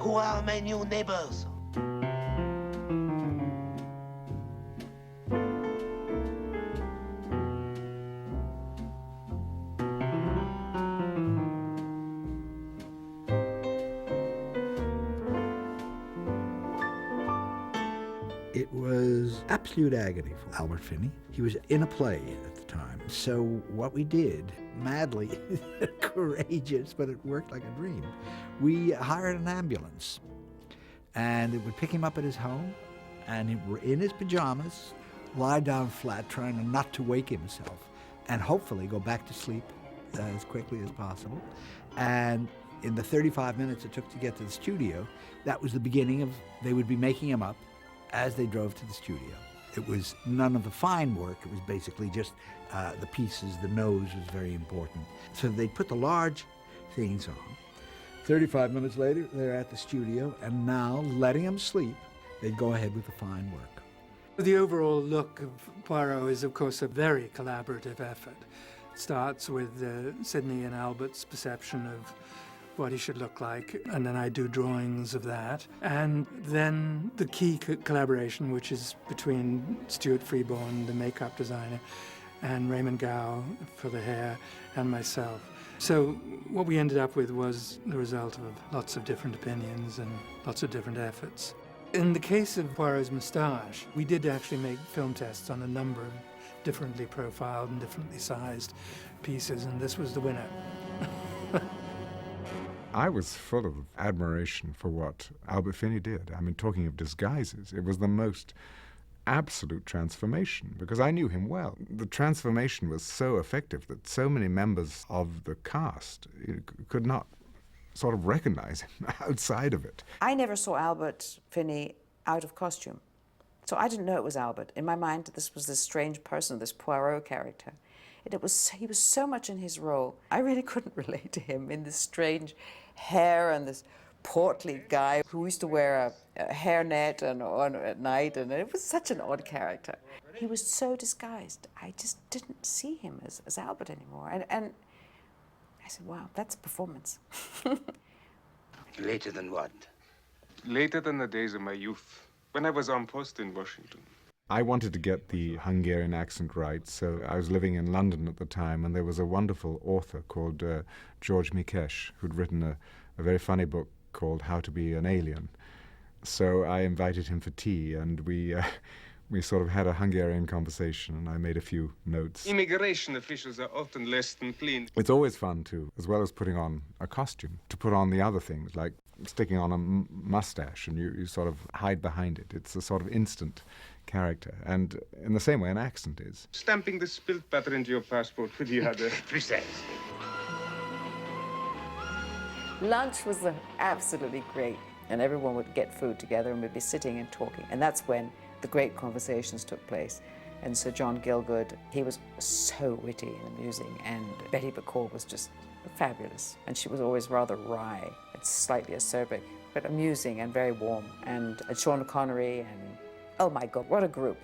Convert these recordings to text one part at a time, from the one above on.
Who are my new neighbors? It was absolute agony for Albert Finney. He was in a play at the time. So what we did, madly courageous, but it worked like a dream, we hired an ambulance. And it would pick him up at his home, and in his pajamas, lie down flat, trying not to wake himself, and hopefully go back to sleep as quickly as possible. And in the 35 minutes it took to get to the studio, that was the beginning of, they would be making him up as they drove to the studio. It was none of the fine work, it was basically just the pieces, the nose was very important. So they put the large things on. 35 minutes later, they're at the studio, and now, letting him sleep, they'd go ahead with the fine work. The overall look of Poirot is, of course, a very collaborative effort. It starts with Sidney and Albert's perception of what he should look like, and then I do drawings of that. And then the key collaboration, which is between Stuart Freeborn, the makeup designer, and Raymond Gow for the hair, and myself. So what we ended up with was the result of lots of different opinions and lots of different efforts. In the case of Poirot's moustache, we did actually make film tests on a number of differently profiled and differently sized pieces, and this was the winner. I was full of admiration for what Albert Finney did. I mean, talking of disguises, it was the most absolute transformation, because I knew him well. The transformation was so effective that so many members of the cast could not sort of recognize him outside of it. I never saw Albert Finney out of costume, so I didn't know it was Albert. In my mind, this was this strange person, this Poirot character. And he was so much in his role. I really couldn't relate to him in this strange hair and this portly guy who used to wear a hairnet at night, and it was such an odd character. He was so disguised. I just didn't see him as Albert anymore. And I said, wow, that's a performance. Later than what? Later than the days of my youth, when I was on post in Washington. I wanted to get the Hungarian accent right, so I was living in London at the time, and there was a wonderful author called George Mikesh, who'd written a very funny book called How to Be an Alien. So I invited him for tea, and we sort of had a Hungarian conversation, and I made a few notes. Immigration officials are often less than clean. It's always fun, too, as well as putting on a costume, to put on the other things, like sticking on a mustache, and you sort of hide behind it. It's a sort of instant character, and in the same way an accent is. Stamping the spilt butter into your passport with the other. Precisely. Lunch was absolutely great, and everyone would get food together and we'd be sitting and talking, and that's when the great conversations took place. And Sir John Gielgud, he was so witty and amusing, and Betty Bacall was just fabulous, and she was always rather wry and slightly acerbic, but amusing and very warm. And Sean Connery, and oh my God, what a group.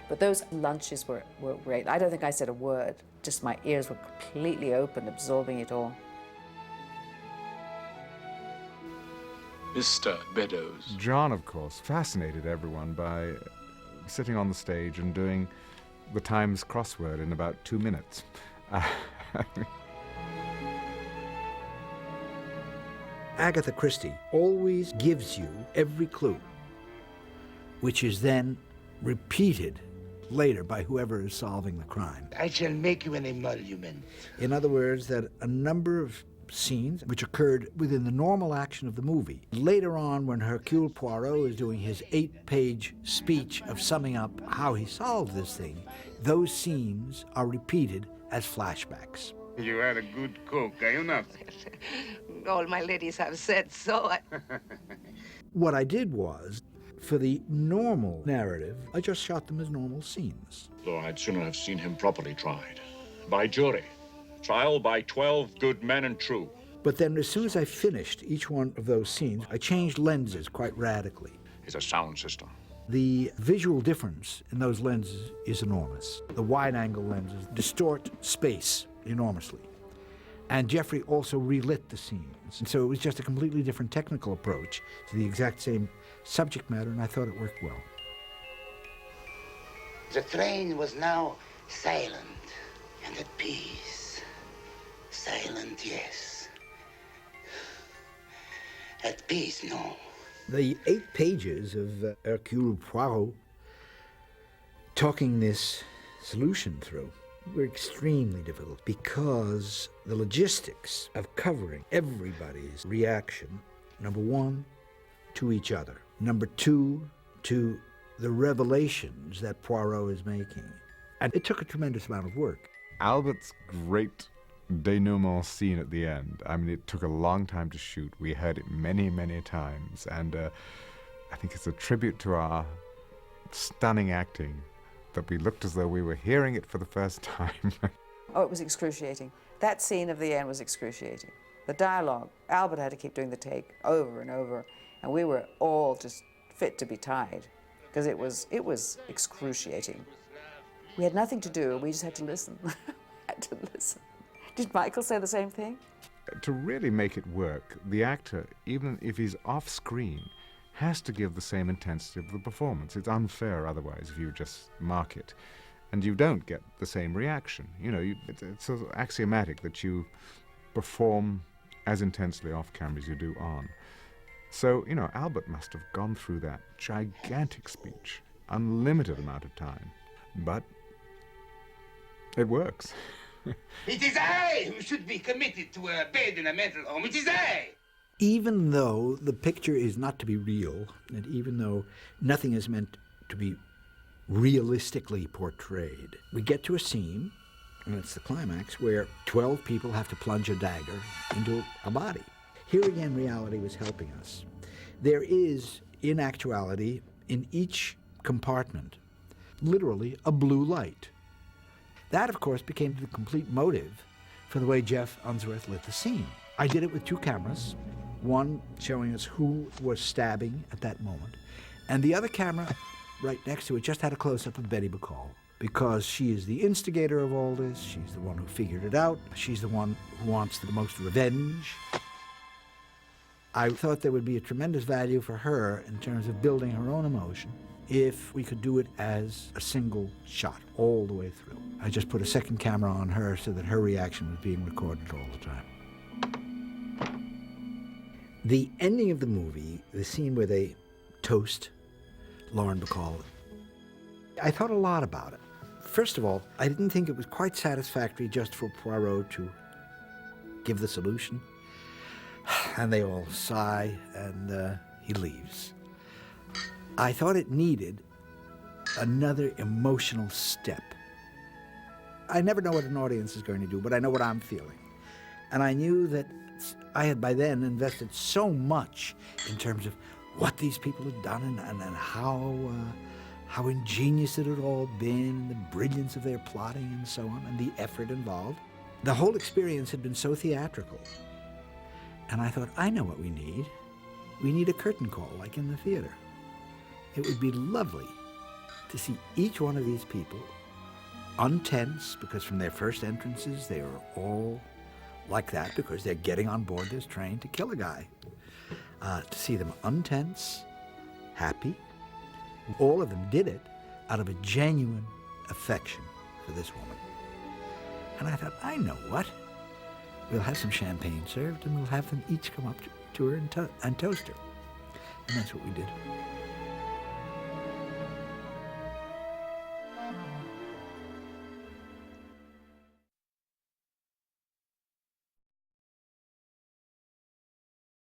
But those lunches were great. I don't think I said a word, just my ears were completely open, absorbing it all. Mr. Beddoes. John, of course, fascinated everyone by sitting on the stage and doing the Times crossword in about 2 minutes. Agatha Christie always gives you every clue, which is then repeated later by whoever is solving the crime. I shall make you an emolument. In other words, that a number of scenes which occurred within the normal action of the movie. Later on, when Hercule Poirot is doing his 8-page speech of summing up how he solved this thing, those scenes are repeated as flashbacks. You are a good cook, are you not? All my ladies have said so. What I did was, for the normal narrative, I just shot them as normal scenes. Though I'd sooner have seen him properly tried. By jury. Trial by 12 good men and true. But then as soon as I finished each one of those scenes, I changed lenses quite radically. It's a sound system. The visual difference in those lenses is enormous. The wide-angle lenses distort space enormously. And Jeffrey also relit the scenes. And so it was just a completely different technical approach to the exact same subject matter, and I thought it worked well. The train was now silent and at peace. Silent, yes. At peace, no. The 8 pages of Hercule Poirot talking this solution through were extremely difficult because the logistics of covering everybody's reaction, number one, to each other, number two, to the revelations that Poirot is making. And it took a tremendous amount of work. Albert's great denouement scene at the end, I mean, it took a long time to shoot. We heard it many, many times, and I think it's a tribute to our stunning acting that we looked as though we were hearing it for the first time. Oh, it was excruciating. That scene of the end was excruciating. The dialogue, Albert had to keep doing the take over and over, and we were all just fit to be tied, because it was excruciating. We had nothing to do, we just had to listen. Had to listen. Did Michael say the same thing? To really make it work, the actor, even if he's off screen, has to give the same intensity of the performance. It's unfair otherwise if you just mark it. And you don't get the same reaction. You know, it's sort of axiomatic that you perform as intensely off camera as you do on. So, you know, Albert must have gone through that gigantic speech, unlimited amount of time. But it works. It is I who should be committed to a bed in a mental home. It is I! Even though the picture is not to be real, and even though nothing is meant to be realistically portrayed, we get to a scene, and it's the climax, where 12 people have to plunge a dagger into a body. Here again, reality was helping us. There is, in actuality, in each compartment, literally a blue light. That, of course, became the complete motive for the way Jeff Unsworth lit the scene. I did it with 2 cameras, one showing us who was stabbing at that moment, and the other camera right next to it just had a close-up of Betty Bacall, because she is the instigator of all this, she's the one who figured it out, she's the one who wants the most revenge. I thought there would be a tremendous value for her in terms of building her own emotion if we could do it as a single shot all the way through. I just put a second camera on her so that her reaction was being recorded all the time. The ending of the movie, the scene where they toast Lauren Bacall, I thought a lot about it. First of all, I didn't think it was quite satisfactory just for Poirot to give the solution. And they all sigh, and he leaves. I thought it needed another emotional step. I never know what an audience is going to do, but I know what I'm feeling. And I knew that I had by then invested so much in terms of what these people had done and how ingenious it had all been, and the brilliance of their plotting and so on, and the effort involved. The whole experience had been so theatrical. And I thought, I know what we need. We need a curtain call, like in the theater. It would be lovely to see each one of these people untense, because from their first entrances, they were all like that, because they're getting on board this train to kill a guy. To see them untense, happy. All of them did it out of a genuine affection for this woman. And I thought, I know what. We'll have some champagne served, and we'll have them each come up to her and toast her. And that's what we did.